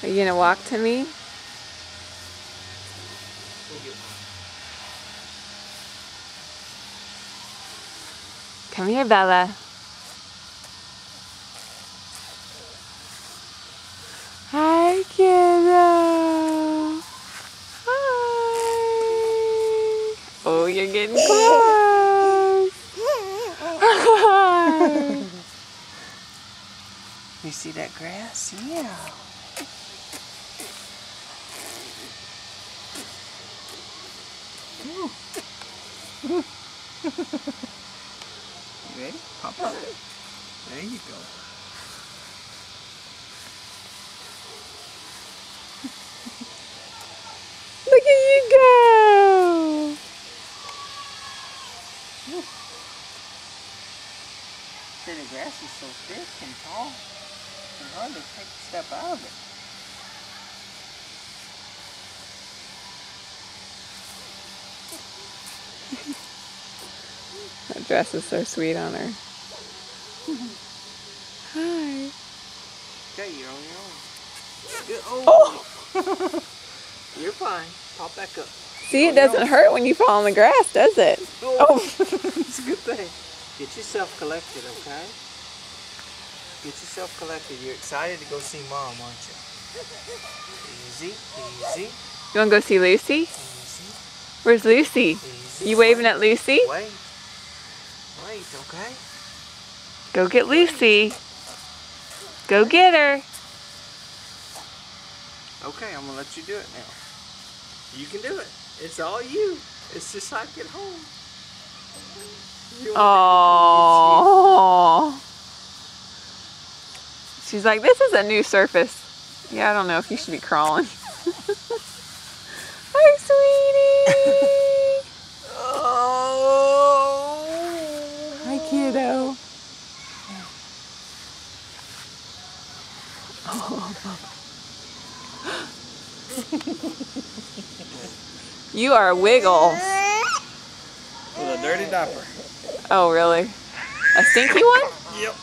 Are you gonna walk to me? Come here, Bella. Hi, kiddo. Hi. Oh, you're getting close. Hi. You see that grass? Yeah. You ready? Pop up. There you go. Look at you go. See, the grass is so thick and tall. It's hard to take a step out of it. That dress is so sweet on her. Hi. Okay, you're on your own. Good. Oh! You're fine. Pop back up. See, it doesn't hurt when you fall in the grass, does it? Oh! It's a good thing. Get yourself collected, okay? Get yourself collected. You're excited to go see Mom, aren't you? Easy, easy. You want to go see Lucy? Easy. Where's Lucy? Easy. You waving at Lucy? Wait. Wait, okay? Go get Lucy. Go get her. Okay, I'm gonna let you do it now. You can do it. It's all you. It's just like at home. Oh. She's like, this is a new surface. Yeah, I don't know if you should be crawling. Hi, sweetie. Oh. Hi, kiddo. You are a wiggle. With a dirty diaper. Oh, really? A stinky one? Yep.